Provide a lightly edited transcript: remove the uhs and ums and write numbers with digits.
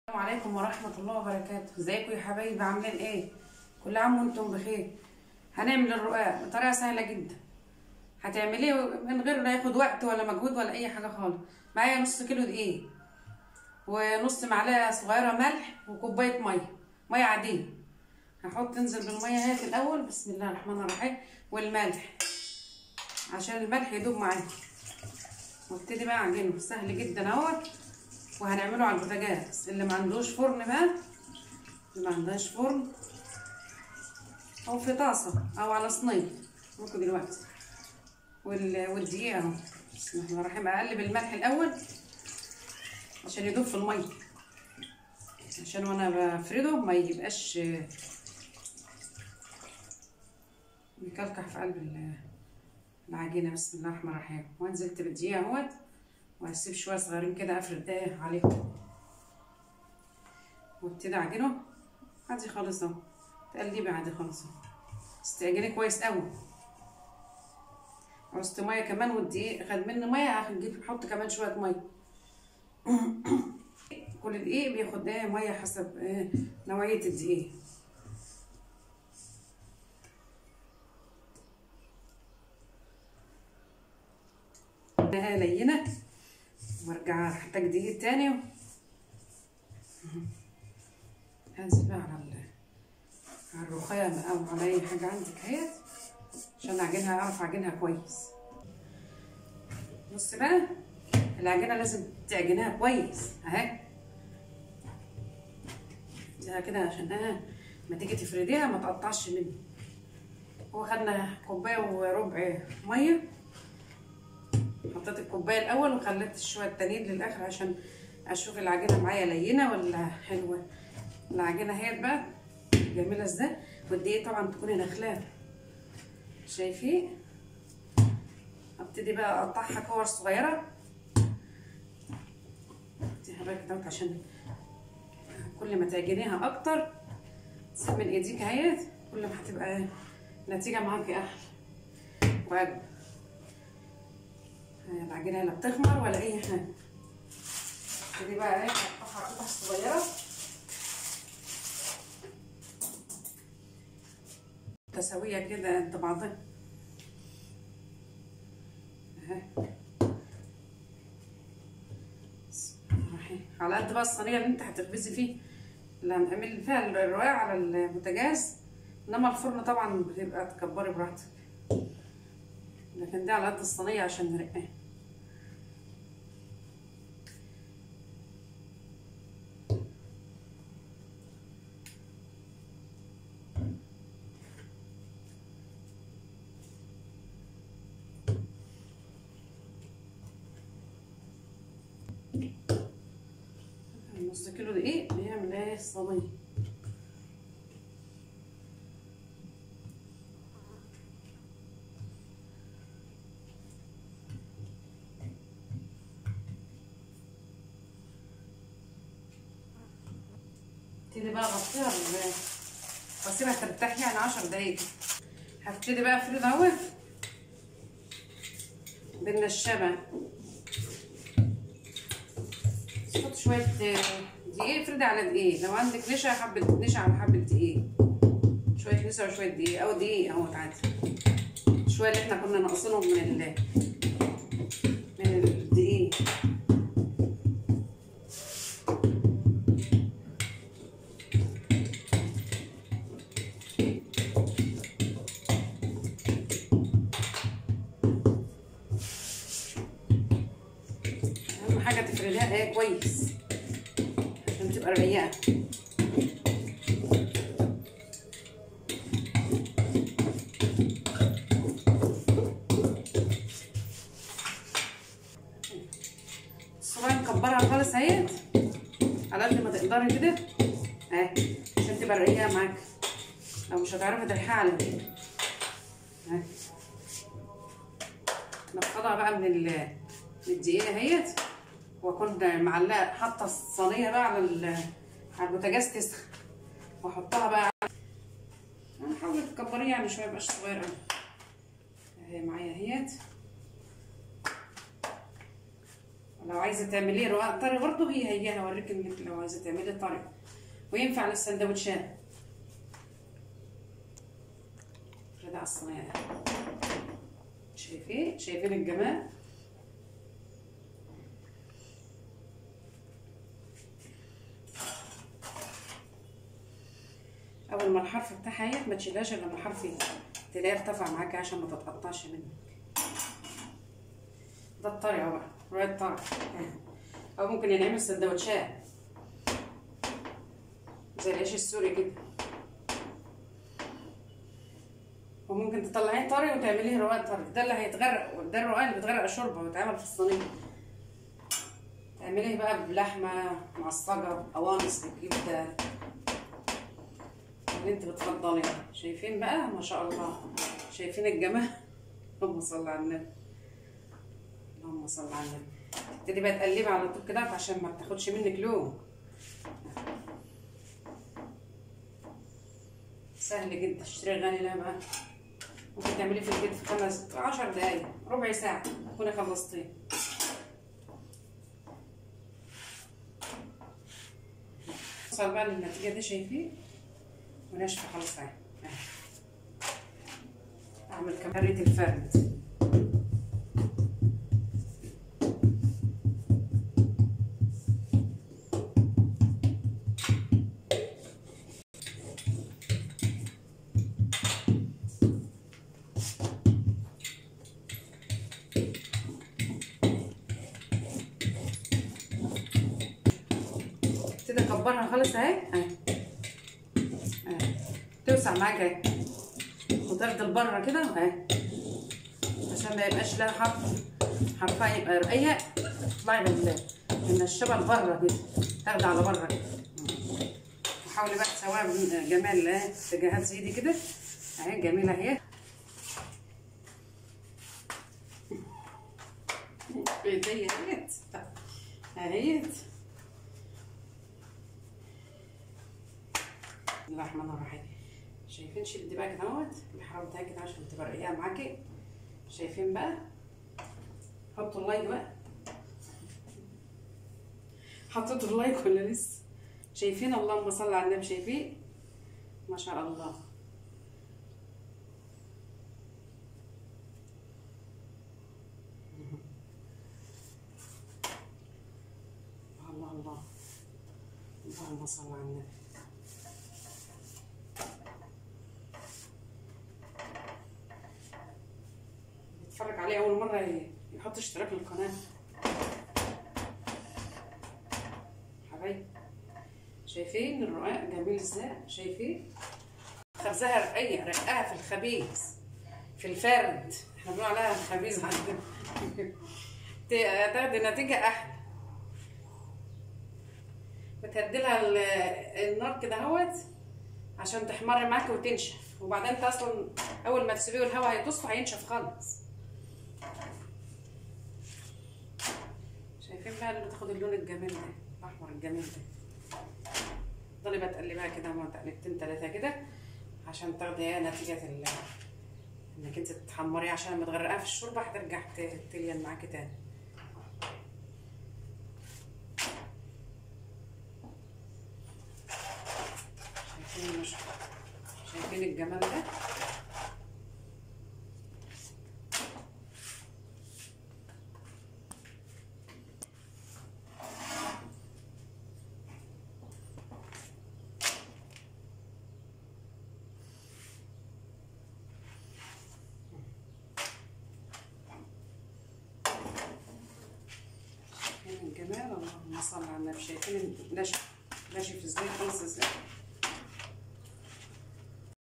السلام عليكم ورحمة الله وبركاته. ازيكم يا حبايبي؟ عاملين ايه؟ كل عام وانتم بخير. هنعمل الرقاق بطريقة سهلة جدا، هتعمليه من غير لا ياخد وقت ولا مجهود ولا اي حاجة خالص. معايا نص كيلو دقيق ونص معلقة صغيرة ملح وكوباية مية عادية. هحط انزل بالمية اهي في الاول، بسم الله الرحمن الرحيم، والملح عشان الملح يدوب معايا، وابتدي بقى اعجنه. سهل جدا اهوت، وهنعمله على البوتاجاز. اللي ما عندوش فرن بقى، اللي ما عندهاش فرن او في طاسه او على صينيه ممكن دلوقتي. والدقيق اهو، بسم الله الرحمن الرحيم. اقلب الملح الاول عشان يدوب في الميه، عشان وانا بفرده ما يبقاش مكلكح في قلب العجينه. بسم الله الرحمن الرحيم. وانزلت بالدقيق اهوت، وهسيب شويه صغيرين كده افرد ايه عليهم، وابتدي اعجنه عادي خالص اهو. تقلبي عادي خالص اهو، بس تعجني كويس قوي. عوزت ميه كمان، والدقيق خد مني ميه، هحط كمان شويه ميه. كل دقيق بياخد ايه ميه حسب ايه نوعيه الدقيق. لينه، وارجع احتاج دقيق تاني. هنزل بقى على الرخام او على اي حاجه عندك اهيت، عشان اعجنها، اعرف اعجنها كويس. بص بقى، العجينه لازم تعجنها كويس اهي كده، عشان ما تيجي تفرديها ما تقطعش مني. هو خدنا كوبايه وربع ميه، حطيت الكوبايه الاول وخليت شويه التانيين للاخر عشان اشوف العجينه معايا لينه ولا حلوه. العجينه اهيت بقى جميله ازاي، والدقيق طبعا تكوني نخلاه، شايفين؟ ابتدي بقى اقطعها كور صغيره دي حبايبي دوت، عشان كل ما تعجنيها اكتر تسيب من ايديك اهيت، كل ما هتبقى النتيجه معاكي احلى واجمل. العجينه لا بتخمر ولا اي حاجه. ابتدي بقى ايه اقطعها قطع صغيره متساويه كده قد بعضها اهي، على قد بقى الصينيه اللي انت هتخبزي فيه، اللي هنعمل فيها الرقاق على البوتاجاز. انما الفرن طبعا بتبقى تكبري براحتك، لكن ده على قد الصينيه عشان نرقاه. نص كيلو دقيق بيعمل ايه الصينيه. ابتدي بقى اغطيها واسيبها ترتاح يعني 10 دقايق. هبتدي بقى افرد اهوت بالنشابه. تحط شويه دقيق، افردي على دقيق. لو عندك نشا، حبه نشا على حبه دقيق، شويه نشا وشويه دقيق، او دقيق اهوت عادي. شويه اللي احنا كنا ناقصينهم من الدقيق. اهم حاجه تفرديها ايه كويس عشان تبقى رقيقه. الصباع مكبرها خالص اهيت على قد ما تقدري كده اهي، عشان تبقى رقيقه معاك. لو مش هتعرفي تريحيها على كده اهي. نفضها بقى من الدقيقه اهيت، واكون معلقه حاطه الصينيه بقى على البوتاجاز تسخن، واحطها بقى. حاولي تكبريه يعني شويه، ميبقاش صغير قوي. اهي معايا اهيت، لو عايزه تعمليه رقاق طري برضه هي هوريك انك لو عايزه تعمليه طري، وينفع للسندوتشات. افردي على الصينيه. شايفين الجمال؟ اول ما الحرف بتاعها ما تشيلهاش الا لما الحرف تلاقيه ارتفع معاكي عشان ما تتقطعش منك. ده الطري اهو بقى، رواية الطري. او ممكن ينعمل سندوتشات زي العيش السوري كده، وممكن تطلعيه طري وتعمليه رواية طري. ده اللي هيتغرق، ده الرواية اللي بتغرق الشوربه ويتعمل في الصينيه. تعمليه بقى بلحمه معصجه، قوانص، كبده، اللي انت بتفضليه. شايفين بقى ما شاء الله؟ شايفين الجمال؟ اللهم صل على النبي، اللهم صل على النبي. تبتدي بقى تقلبي على طول كده عشان ما تاخدش منك لون. سهل جدا، اشتري غالي. لا بقى ممكن تعمليه في البيت في 10 دقايق، ربع ساعه تكوني خلصتيه. وصل بقى للنتيجه دي، شايفين؟ وناشفه خلاص اهي. اعمل كمان ريت الفرد. ابتدي اكبرها خالص اهي توسع معاك اهي، وتفضل بره كده اهي عشان ما يبقاش لها حرفها يبقى رقيق. تطلعي من الشبه لبره كده، تاخدي على بره كده. وحاولي بقى تسويها بجمال اهي، اتجاهات زي دي كده اهي، جميله اهي. بايديا اهيت. بسم الله الرحمن الرحيم. شايفين؟ شدي بقى كده اهوت الحراره بتاعك كده عشان تبقى رقيقه معاكي. شايفين بقى؟ حطوا اللايك بقى. حطيتوا اللايك ولا لسه؟ شايفين؟ اللهم صل على النبي. شايفين؟ ما شاء الله. الله الله، اللهم صل على النبي. اتفرج عليه اول مره يحط اشتراك للقناه حبايبي. شايفين الرقاق جميل ازاي؟ شايفين؟ خبزها رقيق، رقاها في الخبيز، في الفرد، احنا بنقول عليها الخبيز عندنا. تاخدي نتيجه احلى. بتهدلها النار كده اهوت عشان تحمر معاكي وتنشف، وبعدين انت اصلا اول ما تسيبيه والهواء هيطص هينشف خالص. شايفين بقى اللي بتاخد اللون الجميل ده، الاحمر الجميل ده. تفضلي بقى تقلبيها كده تقلبتين 3 كده عشان تاخدي نتيجه انك انت تحمريها، عشان لما تغرقيها في الشوربه هترجع تلين معاكي تاني. شايفين الجمال ده؟ شايفين الجمال؟ اللهم صل على النبي. شايفين ناشف ازاي خالص ازاي؟